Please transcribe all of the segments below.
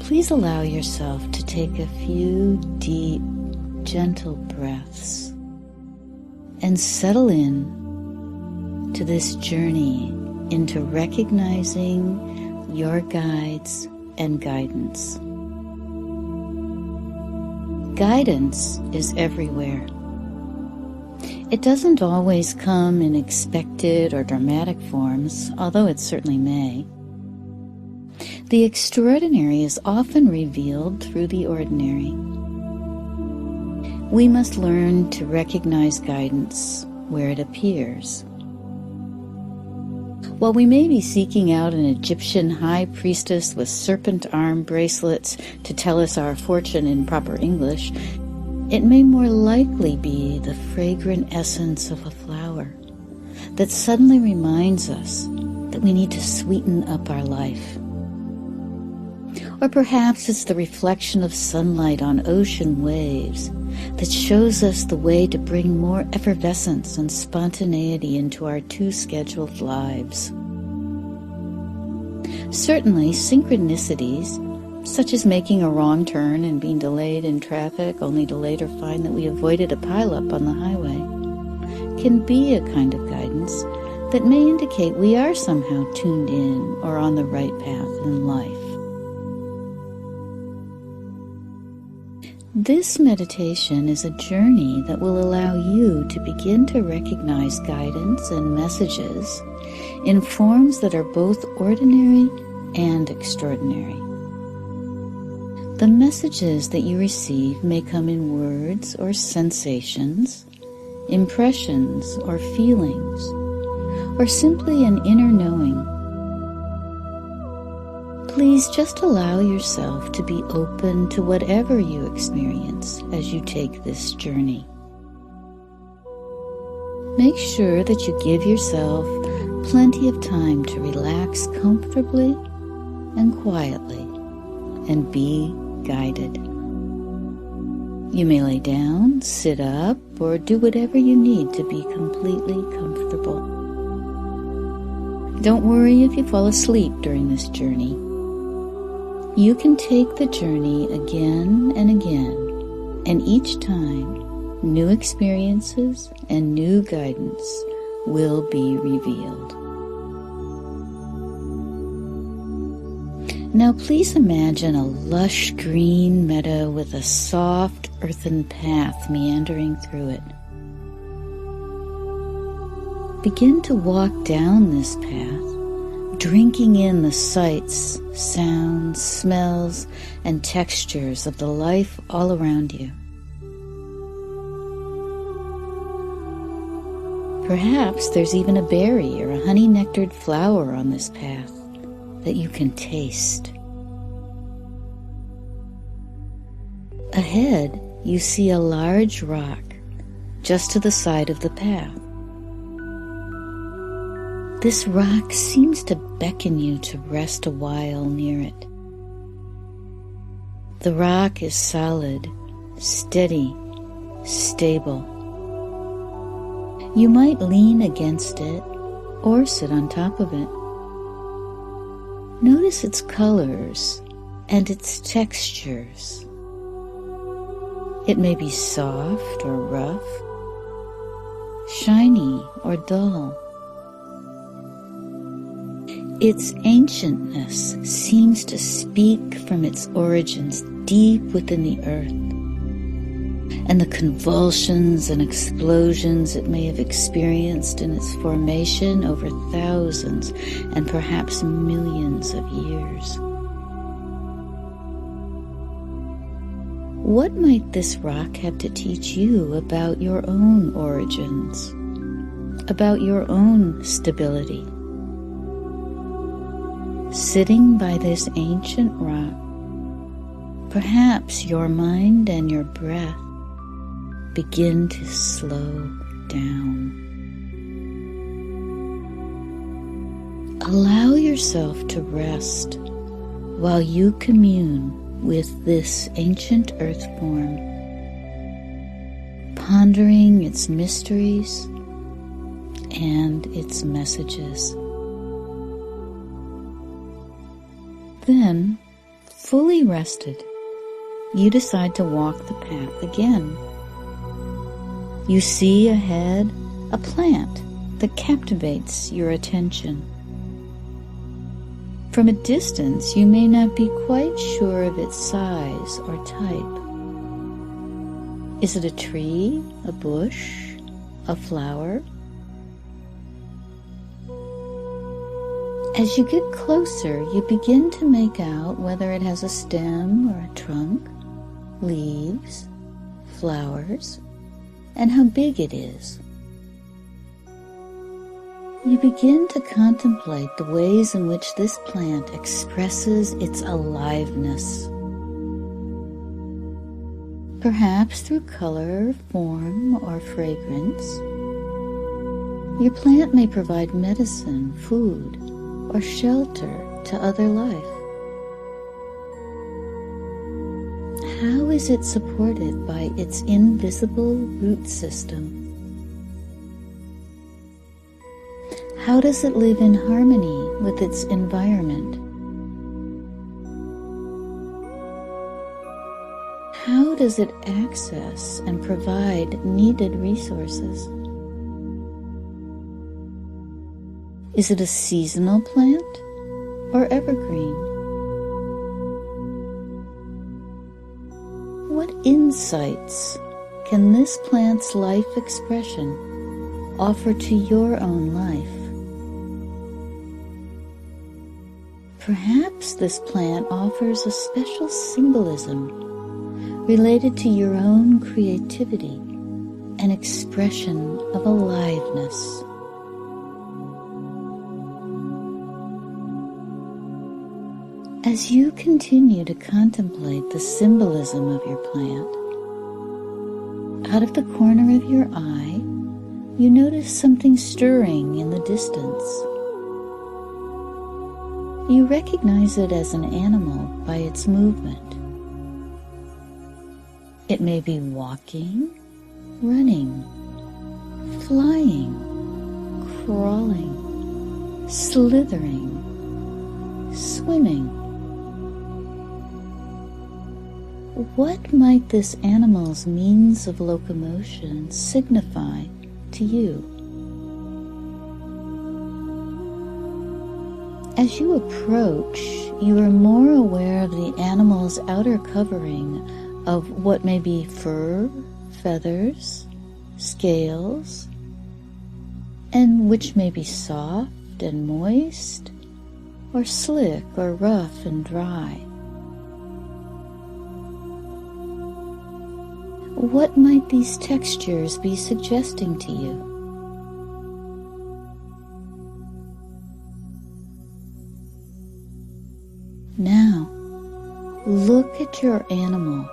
Please allow yourself to take a few deep, gentle breaths and settle in to this journey into recognizing your guides and guidance. Guidance is everywhere. It doesn't always come in expected or dramatic forms, although it certainly may. The extraordinary is often revealed through the ordinary. We must learn to recognize guidance where it appears. While we may be seeking out an Egyptian high priestess with serpent arm bracelets to tell us our fortune in proper English, it may more likely be the fragrant essence of a flower that suddenly reminds us that we need to sweeten up our life. Or perhaps it's the reflection of sunlight on ocean waves that shows us the way to bring more effervescence and spontaneity into our too scheduled lives. Certainly, synchronicities, such as making a wrong turn and being delayed in traffic only to later find that we avoided a pileup on the highway, can be a kind of guidance that may indicate we are somehow tuned in or on the right path in life. This meditation is a journey that will allow you to begin to recognize guidance and messages in forms that are both ordinary and extraordinary. The messages that you receive may come in words or sensations, impressions or feelings, or simply an inner knowing. Please just allow yourself to be open to whatever you experience as you take this journey. Make sure that you give yourself plenty of time to relax comfortably and quietly and be guided. You may lay down, sit up, or do whatever you need to be completely comfortable. Don't worry if you fall asleep during this journey. You can take the journey again and again, and each time, new experiences and new guidance will be revealed. Now please imagine a lush green meadow with a soft earthen path meandering through it. Begin to walk down this path, drinking in the sights, sounds, smells, and textures of the life all around you. Perhaps there's even a berry or a honey-nectared flower on this path that you can taste. Ahead, you see a large rock just to the side of the path. This rock seems to beckon you to rest a while near it. The rock is solid, steady, stable. You might lean against it or sit on top of it. Notice its colors and its textures. It may be soft or rough, shiny or dull. Its ancientness seems to speak from its origins deep within the earth, and the convulsions and explosions it may have experienced in its formation over thousands and perhaps millions of years. What might this rock have to teach you about your own origins, about your own stability? Sitting by this ancient rock, perhaps your mind and your breath begin to slow down. Allow yourself to rest while you commune with this ancient earth form, pondering its mysteries and its messages. Then, Fully rested, you decide to walk the path again. You see ahead a plant that captivates your attention. From a distance, you may not be quite sure of its size or type. Is it a tree, a bush, a flower? As you get closer, you begin to make out whether it has a stem or a trunk, leaves, flowers, and how big it is. You begin to contemplate the ways in which this plant expresses its aliveness. Perhaps through color, form, or fragrance. Your plant may provide medicine, food, or shelter to other life. How is it supported by its invisible root system? How does it live in harmony with its environment? How does it access and provide needed resources? Is it a seasonal plant or evergreen? What insights can this plant's life expression offer to your own life? Perhaps this plant offers a special symbolism related to your own creativity and expression of aliveness. As you continue to contemplate the symbolism of your plant, out of the corner of your eye, you notice something stirring in the distance. You recognize it as an animal by its movement. It may be walking, running, flying, crawling, slithering, swimming. What might this animal's means of locomotion signify to you? As you approach, you are more aware of the animal's outer covering of what may be fur, feathers, scales, and which may be soft and moist, or slick or rough and dry. What might these textures be suggesting to you? Now, look at your animal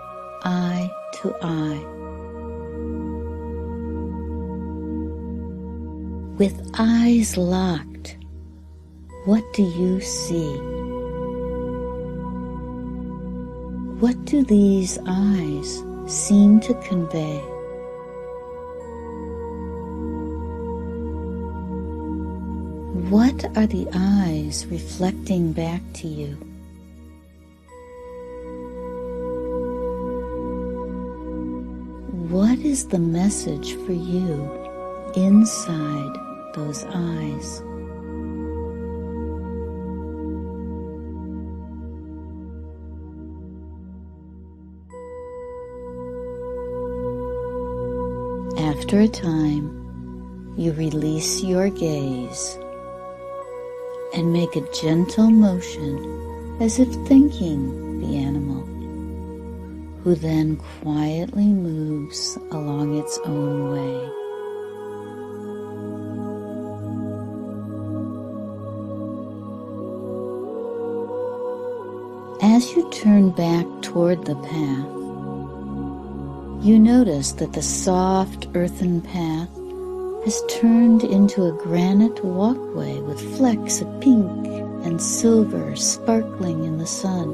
eye to eye. With eyes locked, what do you see? What do these eyes seem to convey? What are the eyes reflecting back to you? What is the message for you inside those eyes? After a time, you release your gaze and make a gentle motion as if thanking the animal, who then quietly moves along its own way. As you turn back toward the path, you notice that the soft earthen path has turned into a granite walkway with flecks of pink and silver sparkling in the sun.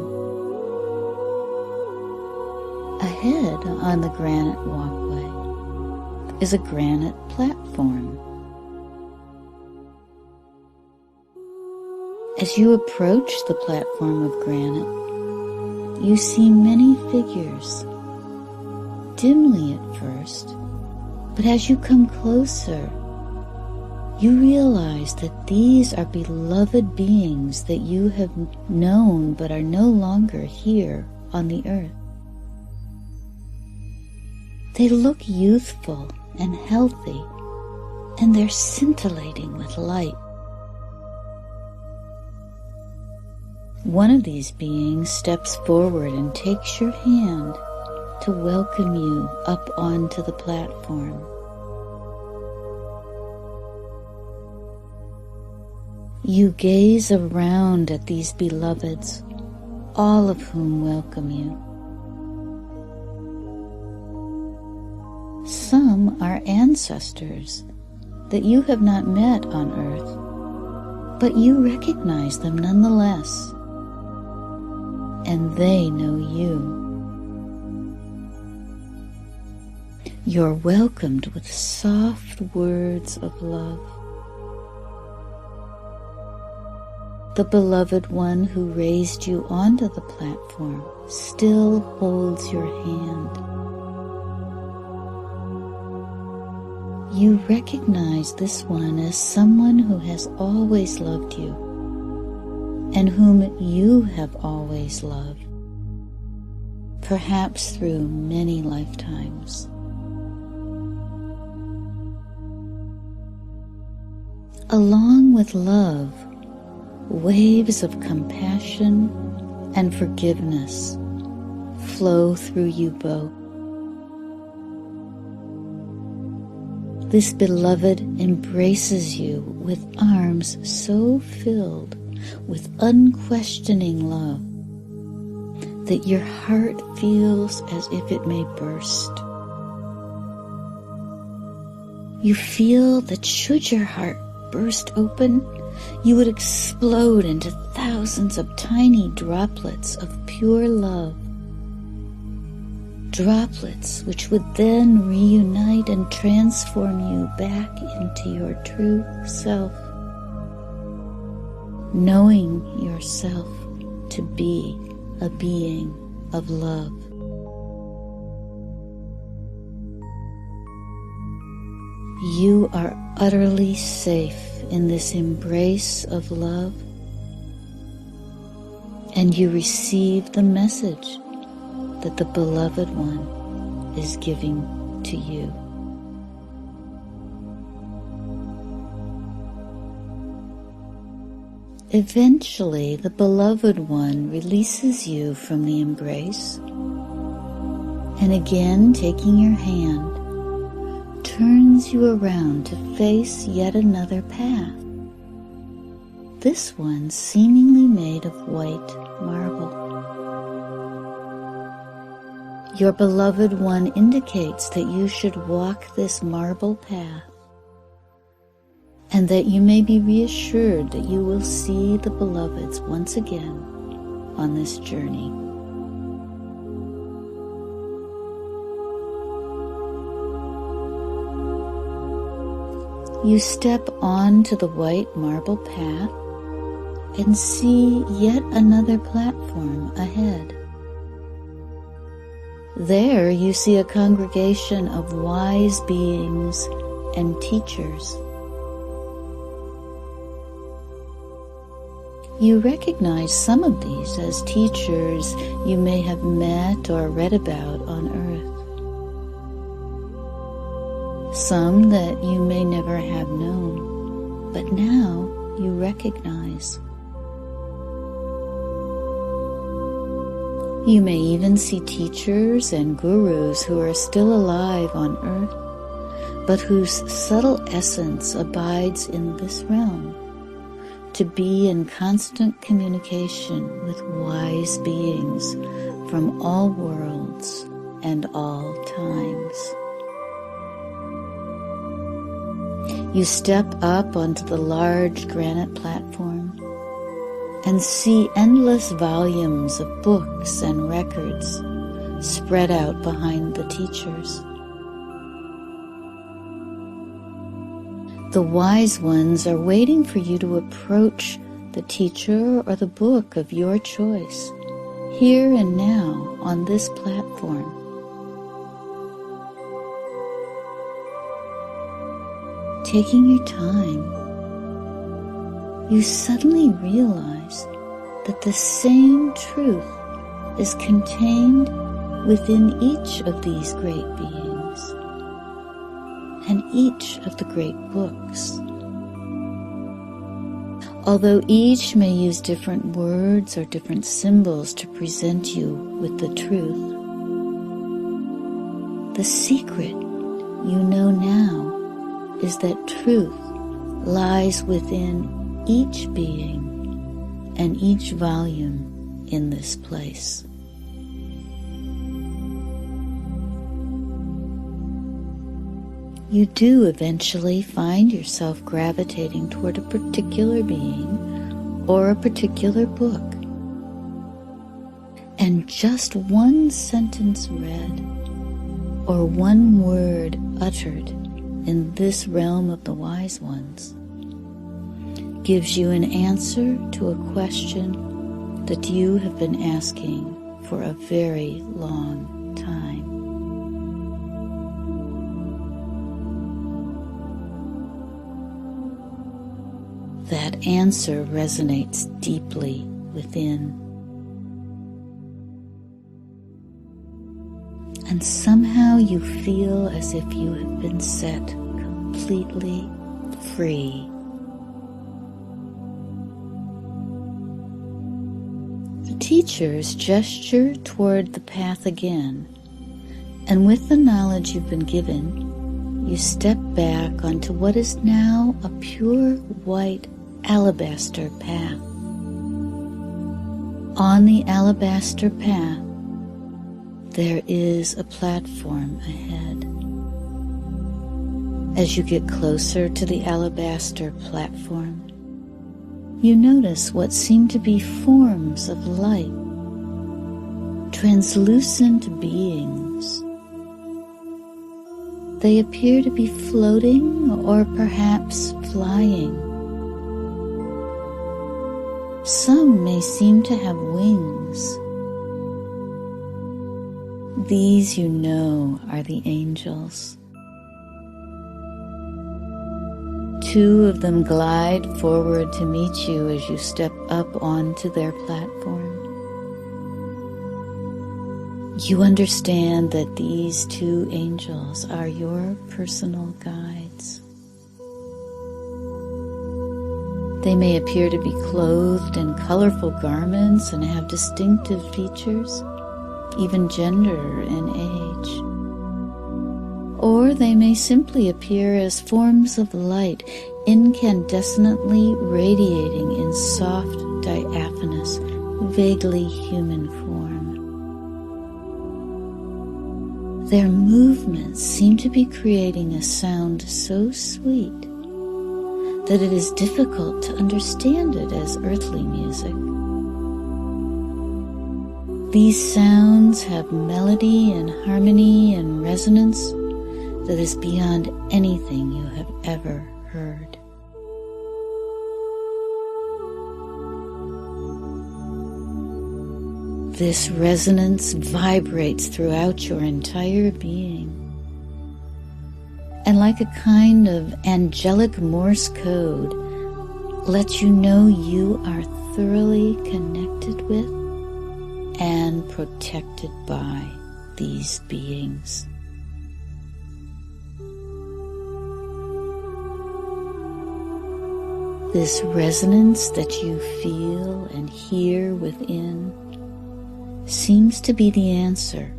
Ahead on the granite walkway is a granite platform. As you approach the platform of granite, you see many figures, dimly at first, but as you come closer, you realize that these are beloved beings that you have known but are no longer here on the earth. They look youthful and healthy, and they're scintillating with light. One of these beings steps forward and takes your hand to welcome you up onto the platform. You gaze around at these beloveds, all of whom welcome you. Some are ancestors that you have not met on earth, but you recognize them nonetheless, and they know you. You're welcomed with soft words of love. The beloved one who raised you onto the platform still holds your hand. You recognize this one as someone who has always loved you, and whom you have always loved, perhaps through many lifetimes. Along with love, waves of compassion and forgiveness flow through you both. This beloved embraces you with arms so filled with unquestioning love that your heart feels as if it may burst. You feel that should your heart burst open, you would explode into thousands of tiny droplets of pure love. Droplets which would then reunite and transform you back into your true self, knowing yourself to be a being of love. You are utterly safe in this embrace of love, and you receive the message that the beloved one is giving to you. Eventually, the beloved one releases you from the embrace, and again taking your hand, turns you around to face yet another path, this one seemingly made of white marble. Your beloved one indicates that you should walk this marble path, and that you may be reassured that you will see the beloveds once again on this journey. You step onto the white marble path and see yet another platform ahead. There you see a congregation of wise beings and teachers. You recognize some of these as teachers you may have met or read about on earth. Some that you may never have known, but now you recognize. You may even see teachers and gurus who are still alive on earth, but whose subtle essence abides in this realm, to be in constant communication with wise beings from all worlds and all times. You step up onto the large granite platform and see endless volumes of books and records spread out behind the teachers. The wise ones are waiting for you to approach the teacher or the book of your choice here and now on this platform. Taking your time, you suddenly realize that the same truth is contained within each of these great beings and each of the great books. Although each may use different words or different symbols to present you with the truth, the secret you know now is that truth lies within each being and each volume in this place. You do eventually find yourself gravitating toward a particular being or a particular book. And just one sentence read or one word uttered in this realm of the wise ones gives you an answer to a question that you have been asking for a very long time. That answer resonates deeply within. And somehow you feel as if you have been set completely free. The teachers gesture toward the path again, and with the knowledge you've been given, you step back onto what is now a pure white alabaster path. On the alabaster path, there is a platform ahead. As you get closer to the alabaster platform, you notice what seem to be forms of light, translucent beings. They appear to be floating or perhaps flying. Some may seem to have wings. These, you know, are the angels. Two of them glide forward to meet you as you step up onto their platform. You understand that these two angels are your personal guides. They may appear to be clothed in colorful garments and have distinctive features, even gender and age. Or they may simply appear as forms of light, incandescently radiating in soft, diaphanous, vaguely human form. Their movements seem to be creating a sound so sweet that it is difficult to understand it as earthly music. These sounds have melody and harmony and resonance that is beyond anything you have ever heard. This resonance vibrates throughout your entire being, and like a kind of angelic Morse code, lets you know you are thoroughly connected with and protected by these beings. This resonance that you feel and hear within seems to be the answer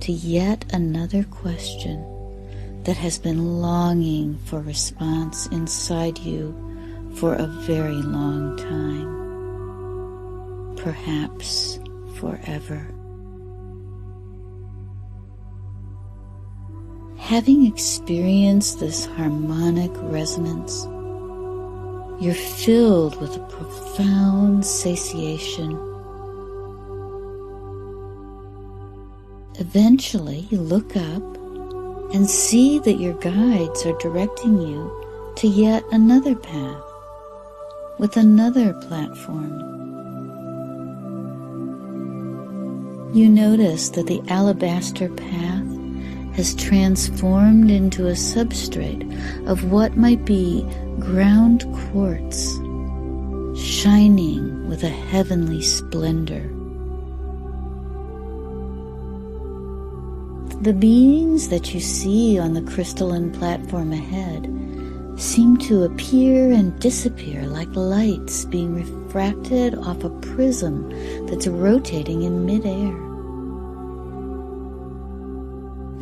to yet another question that has been longing for response inside you for a very long time, perhaps forever. Having experienced this harmonic resonance, you're filled with a profound satiation. Eventually, you look up and see that your guides are directing you to yet another path with another platform. You notice that the alabaster path has transformed into a substrate of what might be ground quartz, shining with a heavenly splendor. The beings that you see on the crystalline platform ahead seem to appear and disappear like lights being refracted off a prism that's rotating in midair.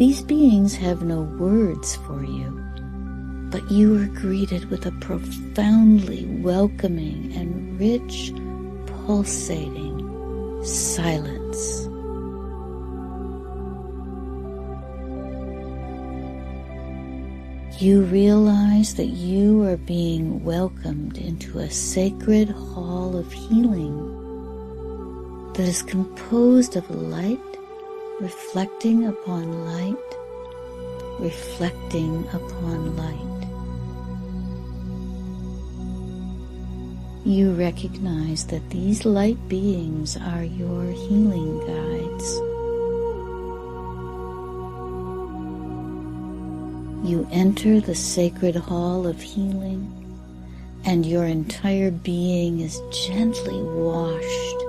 These beings have no words for you, but you are greeted with a profoundly welcoming and rich, pulsating silence. You realize that you are being welcomed into a sacred hall of healing that is composed of light reflecting upon light, reflecting upon light. You recognize that these light beings are your healing guides. You enter the sacred hall of healing, and your entire being is gently washed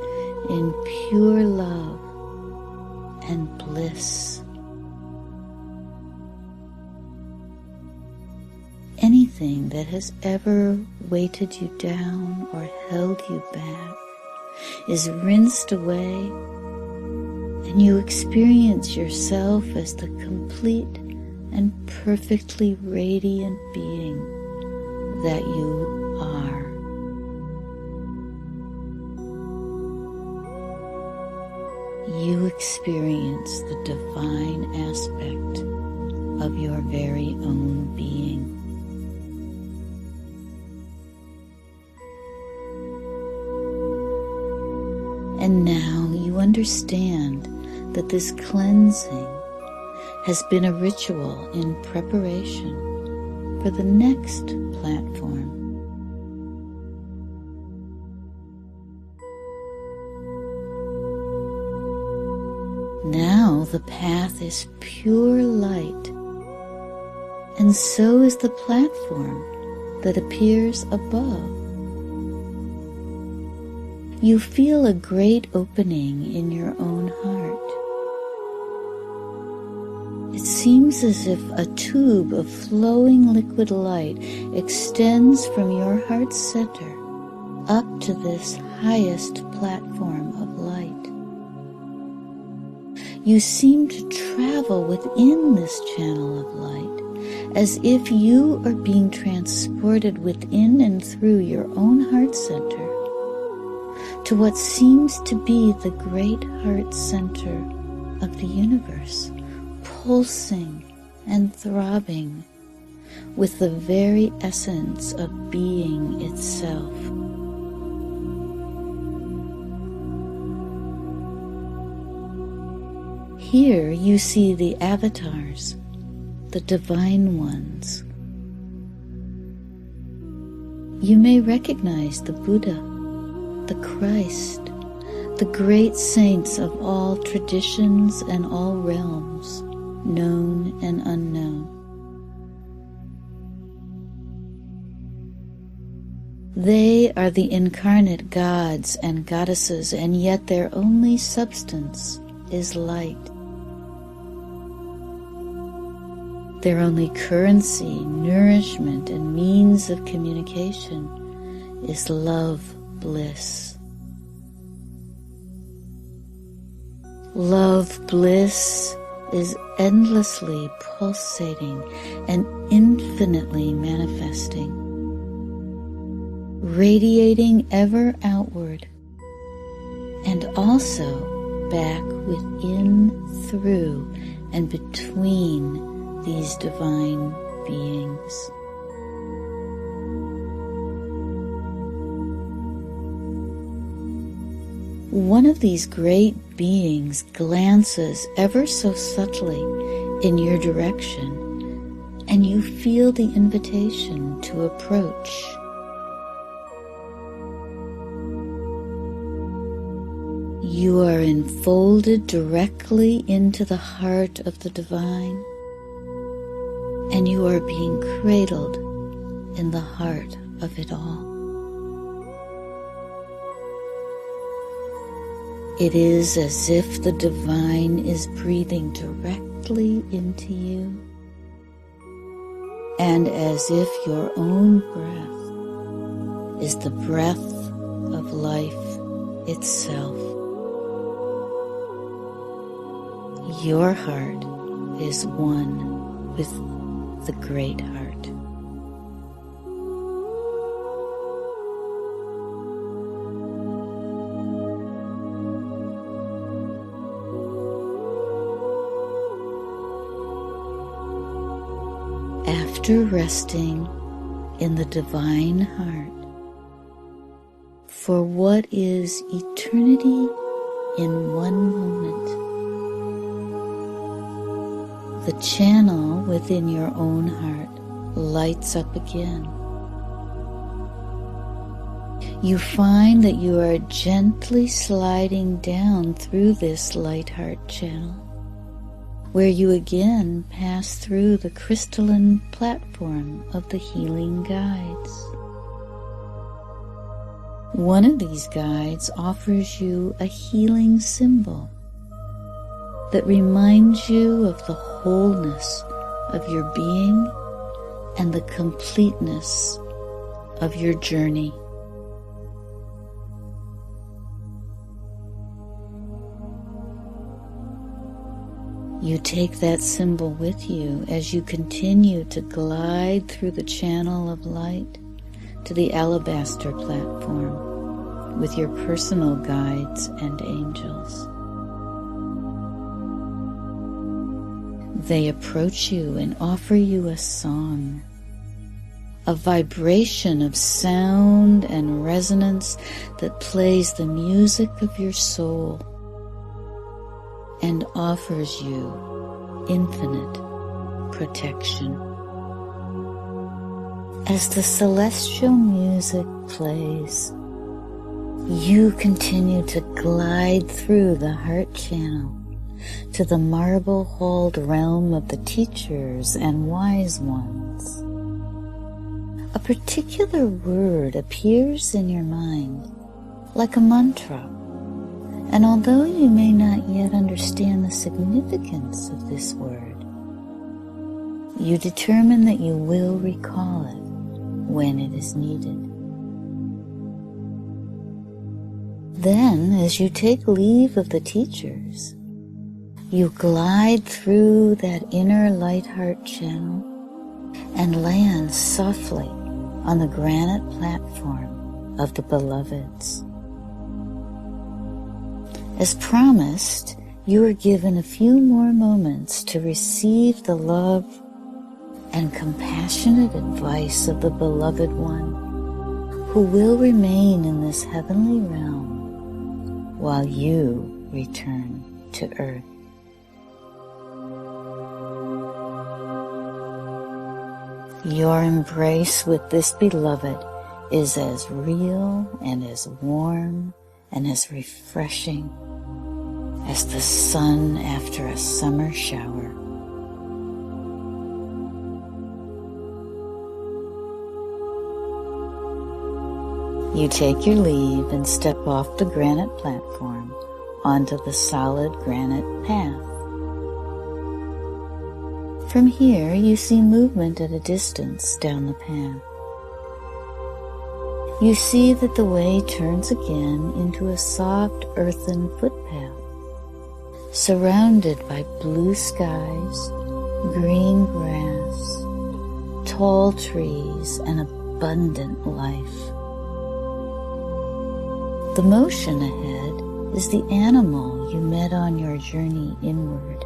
in pure love and bliss. Anything that has ever weighted you down or held you back is rinsed away, and you experience yourself as the complete and perfectly radiant being that you are. You experience the divine aspect of your very own being. And now you understand that this cleansing has been a ritual in preparation for the next platform. Now the path is pure light, and so is the platform that appears above. You feel a great opening in your own heart. It seems as if a tube of flowing liquid light extends from your heart center up to this highest platform of light. You seem to travel within this channel of light, as if you are being transported within and through your own heart center to what seems to be the great heart center of the universe, pulsing and throbbing with the very essence of being itself. Here you see the avatars, the divine ones. You may recognize the Buddha, the Christ, the great saints of all traditions and all realms, known and unknown. They are the incarnate gods and goddesses, and yet their only substance is light. Their only currency, nourishment, and means of communication is love, bliss. Love, bliss is endlessly pulsating and infinitely manifesting, radiating ever outward and also back within, through, and between these divine beings. One of these great beings glances ever so subtly in your direction, and you feel the invitation to approach. You are enfolded directly into the heart of the divine, and you are being cradled in the heart of it all. It is as if the divine is breathing directly into you, and as if your own breath is the breath of life itself. Your heart is one with the great heart. After resting in the divine heart for what is eternity in one moment, the channel within your own heart lights up again. You find that you are gently sliding down through this light heart channel, where you again pass through the crystalline platform of the healing guides. One of these guides offers you a healing symbol that reminds you of the wholeness of your being and the completeness of your journey. You take that symbol with you as you continue to glide through the channel of light to the alabaster platform with your personal guides and angels. They approach you and offer you a song, a vibration of sound and resonance that plays the music of your soul and offers you infinite protection. As the celestial music plays, you continue to glide through the heart channel to the marble-halled realm of the teachers and wise ones. A particular word appears in your mind like a mantra, and although you may not yet understand the significance of this word, you determine that you will recall it when it is needed. Then, as you take leave of the teachers, you glide through that inner light heart channel and land softly on the granite platform of the beloveds. As promised, you are given a few more moments to receive the love and compassionate advice of the beloved one who will remain in this heavenly realm while you return to earth. Your embrace with this beloved is as real and as warm and as refreshing as the sun after a summer shower. You take your leave and step off the granite platform onto the solid granite path. From here, you see movement at a distance down the path. You see that the way turns again into a soft earthen footpath, surrounded by blue skies, green grass, tall trees, and abundant life. The motion ahead is the animal you met on your journey inward.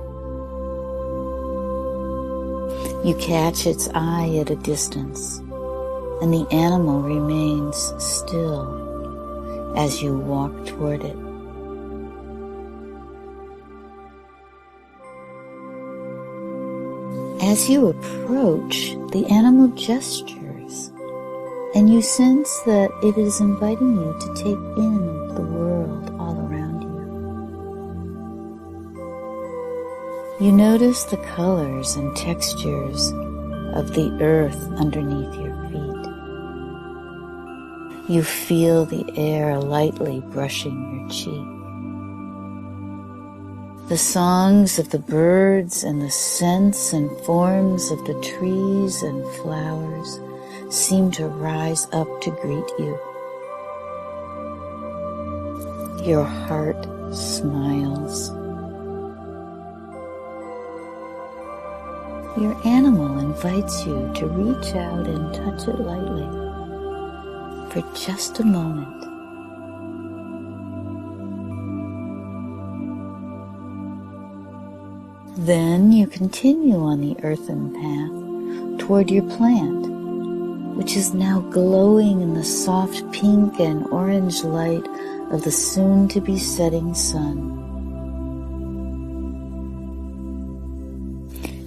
You catch its eye at a distance, and the animal remains still as you walk toward it. As you approach, the animal gestures, and you sense that it is inviting you to take in the world all around you. You notice the colors and textures of the earth underneath your feet. You feel the air lightly brushing your cheek. The songs of the birds and the scents and forms of the trees and flowers seem to rise up to greet you. Your heart smiles. Your animal invites you to reach out and touch it lightly for just a moment. Then you continue on the earthen path toward your plant, which is now glowing in the soft pink and orange light of the soon-to-be setting sun.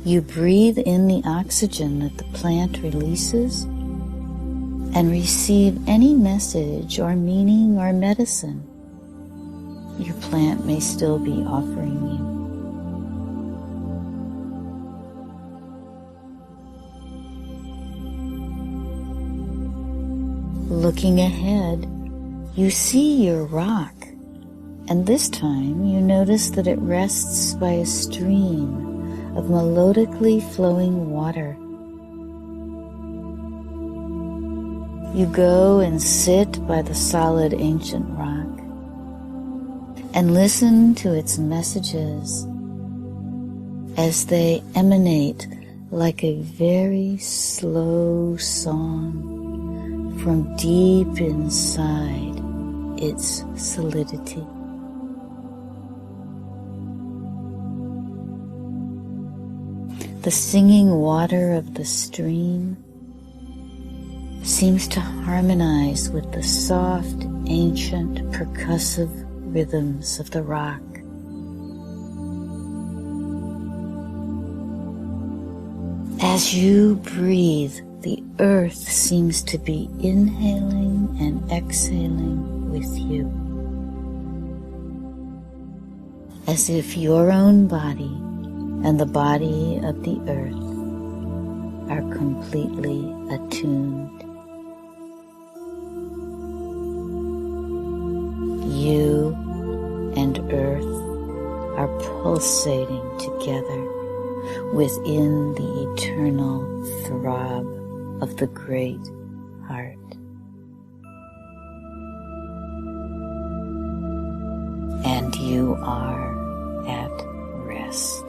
You breathe in the oxygen that the plant releases and receive any message or meaning or medicine your plant may still be offering you. Looking ahead, you see your rock, and this time you notice that it rests by a stream of melodically flowing water. You go and sit by the solid ancient rock and listen to its messages as they emanate like a very slow song from deep inside its solidity. The singing water of the stream seems to harmonize with the soft, ancient, percussive rhythms of the rock. As you breathe, the earth seems to be inhaling and exhaling with you, as if your own body and the body of the earth are completely attuned. You and earth are pulsating together within the eternal throb of the great heart. And you are at rest.